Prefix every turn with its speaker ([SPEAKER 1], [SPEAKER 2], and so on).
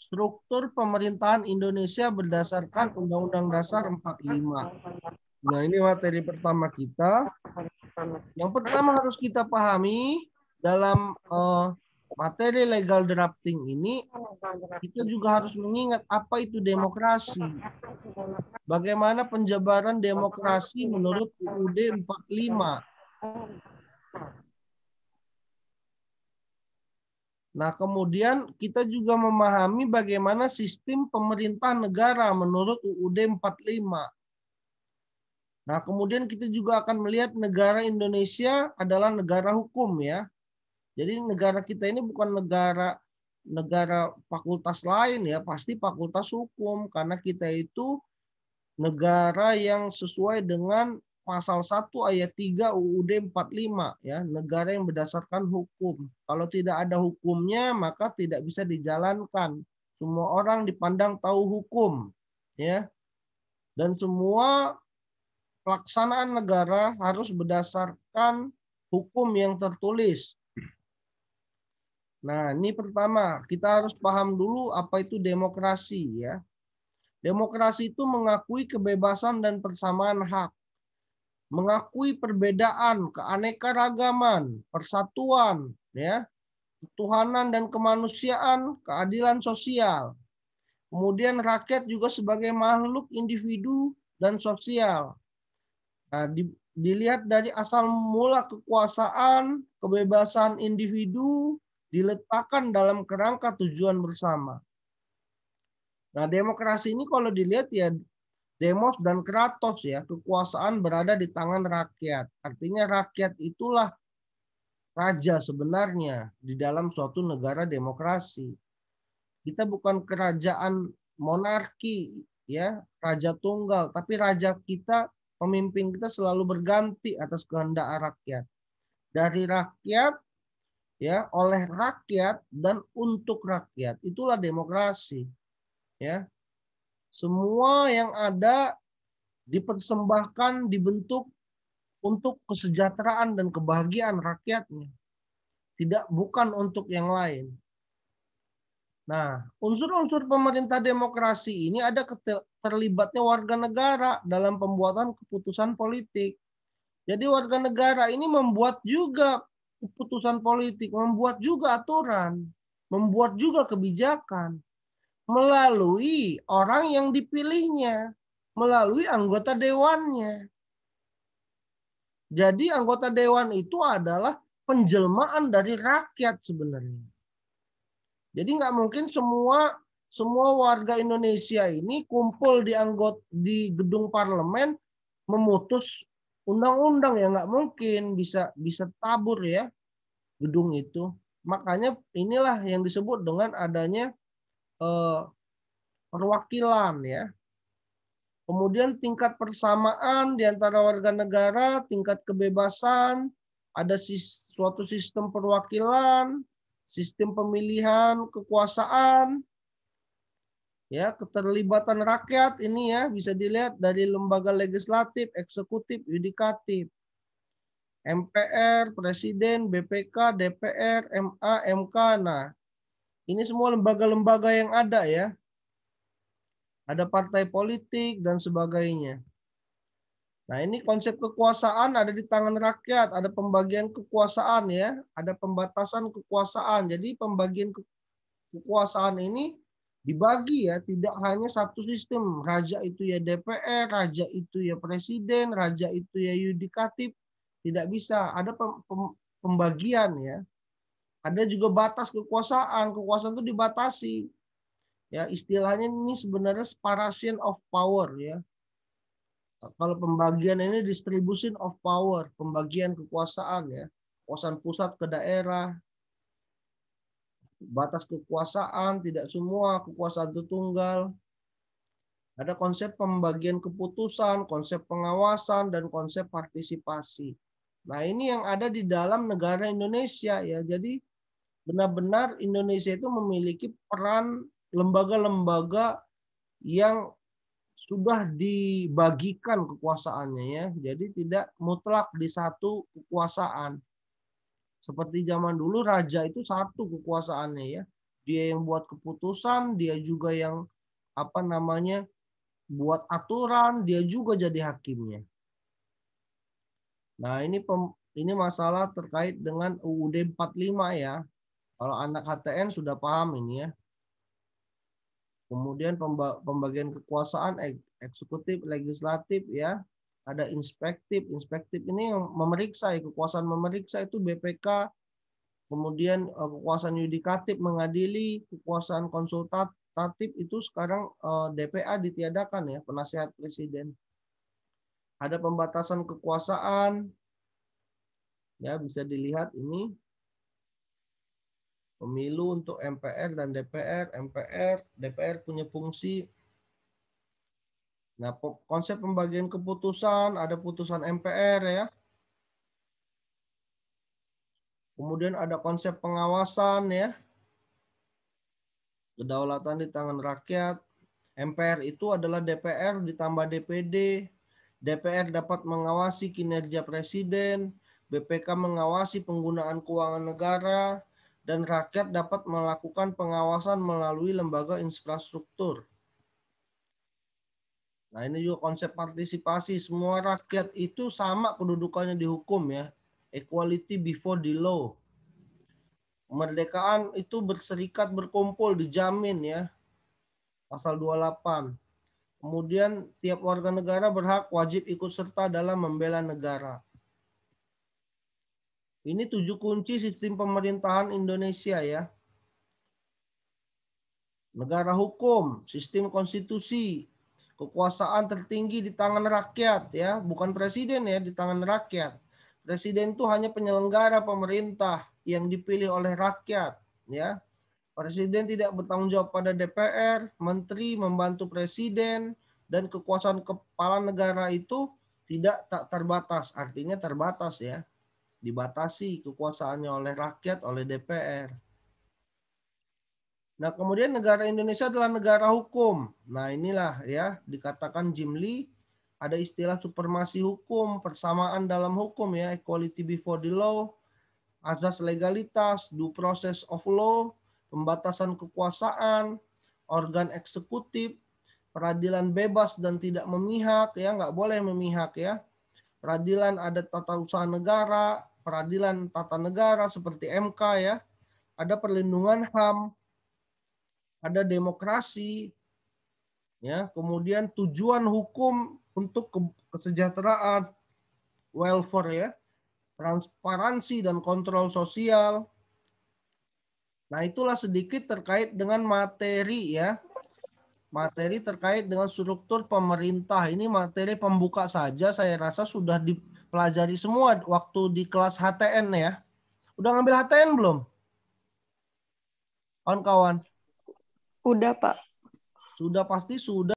[SPEAKER 1] struktur pemerintahan Indonesia berdasarkan Undang-Undang Dasar 45. Nah, ini materi pertama kita. Yang pertama harus kita pahami dalam materi legal drafting ini, kita juga harus mengingat apa itu demokrasi. Bagaimana penjabaran demokrasi menurut UUD 45. Nah, kemudian kita juga memahami bagaimana sistem pemerintah negara menurut UUD 45. Nah, kemudian kita juga akan melihat negara Indonesia adalah negara hukum ya. Jadi negara kita ini bukan negara fakultas lain ya, pasti fakultas hukum karena kita itu negara yang sesuai dengan pasal 1 ayat 3 UUD 45 ya, negara yang berdasarkan hukum. Kalau tidak ada hukumnya maka tidak bisa dijalankan. Semua orang dipandang tahu hukum ya. Dan semua pelaksanaan negara harus berdasarkan hukum yang tertulis. Nah, ini pertama, kita harus paham dulu apa itu demokrasi ya. Demokrasi itu mengakui kebebasan dan persamaan hak, mengakui perbedaan, keanekaragaman, persatuan, ya, ketuhanan dan kemanusiaan, keadilan sosial. Kemudian rakyat juga sebagai makhluk individu dan sosial. Nah, dilihat dari asal mula kekuasaan, kebebasan individu diletakkan dalam kerangka tujuan bersama. Nah, demokrasi ini kalau dilihat ya demos dan kratos ya, kekuasaan berada di tangan rakyat. Artinya rakyat itulah raja sebenarnya di dalam suatu negara demokrasi. Kita bukan kerajaan monarki ya, raja tunggal, tapi raja kita, pemimpin kita selalu berganti atas kehendak rakyat. Dari rakyat ya, oleh rakyat dan untuk rakyat. Itulah demokrasi. Ya. Semua yang ada dipersembahkan, dibentuk untuk kesejahteraan dan kebahagiaan rakyatnya. Bukan untuk yang lain. Nah, unsur-unsur pemerintah demokrasi ini ada terlibatnya warga negara dalam pembuatan keputusan politik. Jadi warga negara ini membuat juga keputusan politik, membuat juga aturan, membuat juga kebijakan melalui orang yang dipilihnya, melalui anggota dewannya. Jadi anggota dewan itu adalah penjelmaan dari rakyat sebenarnya. Jadi nggak mungkin semua warga Indonesia ini kumpul di gedung parlemen memutus undang-undang, ya nggak mungkin, bisa tabur ya gedung itu. Makanya inilah yang disebut dengan adanya perwakilan ya. Kemudian tingkat persamaan di antara warga negara, tingkat kebebasan, ada suatu sistem perwakilan, sistem pemilihan kekuasaan, ya, keterlibatan rakyat ini ya bisa dilihat dari lembaga legislatif, eksekutif, yudikatif, MPR, Presiden, BPK, DPR, MA, MK. Nah, ini semua lembaga-lembaga yang ada ya. Ada partai politik dan sebagainya. Nah, ini konsep kekuasaan ada di tangan rakyat, ada pembagian kekuasaan ya, ada pembatasan kekuasaan. Jadi pembagian kekuasaan ini dibagi ya, tidak hanya satu sistem. Raja itu ya DPR, raja itu ya presiden, raja itu ya yudikatif. Tidak bisa, ada pembagian ya. Ada juga batas kekuasaan, kekuasaan itu dibatasi. Ya, istilahnya ini sebenarnya separation of power ya. Kalau pembagian ini distribution of power, pembagian kekuasaan ya. Kekuasaan pusat ke daerah, batas kekuasaan, tidak semua kekuasaan itu tunggal. Ada konsep pembagian keputusan, konsep pengawasan, dan konsep partisipasi. Nah, ini yang ada di dalam negara Indonesia ya. Jadi benar-benar Indonesia itu memiliki peran lembaga-lembaga yang sudah dibagikan kekuasaannya ya. Jadi tidak mutlak di satu kekuasaan. Seperti zaman dulu raja itu satu kekuasaannya ya. Dia yang buat keputusan, dia juga yang buat aturan, dia juga jadi hakimnya. Nah, ini masalah terkait dengan UUD 45 ya. Kalau anak HTN sudah paham ini ya. Kemudian pembagian kekuasaan eksekutif, legislatif ya. Ada inspektif. Inspektif ini yang memeriksa ya, kekuasaan memeriksa itu BPK. Kemudian kekuasaan yudikatif mengadili, kekuasaan konsultatif itu sekarang DPA ditiadakan ya, penasihat presiden. Ada pembatasan kekuasaan, ya bisa dilihat ini pemilu untuk MPR dan DPR. DPR punya fungsi. Nah, konsep pembagian keputusan, ada putusan MPR ya. Kemudian ada konsep pengawasan ya. Kedaulatan di tangan rakyat. MPR itu adalah DPR ditambah DPD. DPR dapat mengawasi kinerja presiden. BPK mengawasi penggunaan keuangan negara. Dan rakyat dapat melakukan pengawasan melalui lembaga infrastruktur. Nah, ini juga konsep partisipasi. Semua rakyat itu sama kedudukannya di hukum ya. Equality before the law. Kemerdekaan itu berserikat, berkumpul, dijamin ya. Pasal 28. Kemudian tiap warga negara berhak wajib ikut serta dalam membela negara. Ini 7 kunci sistem pemerintahan Indonesia ya. Negara hukum, sistem konstitusi, kekuasaan tertinggi di tangan rakyat ya, bukan presiden ya, di tangan rakyat. Presiden itu hanya penyelenggara pemerintah yang dipilih oleh rakyat ya. Presiden tidak bertanggung jawab pada DPR, menteri membantu presiden, dan kekuasaan kepala negara itu tak terbatas, artinya terbatas ya. Dibatasi kekuasaannya oleh rakyat, oleh DPR. Nah, kemudian negara Indonesia adalah negara hukum. Nah, inilah ya, dikatakan Jim Lee, ada istilah supremasi hukum, persamaan dalam hukum ya, equality before the law, azas legalitas, due process of law, pembatasan kekuasaan, organ eksekutif, peradilan bebas dan tidak memihak ya, nggak boleh memihak ya. Peradilan ada tata usaha negara, peradilan tata negara seperti MK ya, ada perlindungan HAM, ada demokrasi, ya, kemudian tujuan hukum untuk kesejahteraan, welfare ya, transparansi dan kontrol sosial. Nah, itulah sedikit terkait dengan materi ya. Materi terkait dengan struktur pemerintah. Ini materi pembuka saja, saya rasa sudah dipelajari semua waktu di kelas HTN ya. Udah ngambil HTN belum? Kawan-kawan?
[SPEAKER 2] Udah, Pak.
[SPEAKER 1] Sudah, pasti sudah.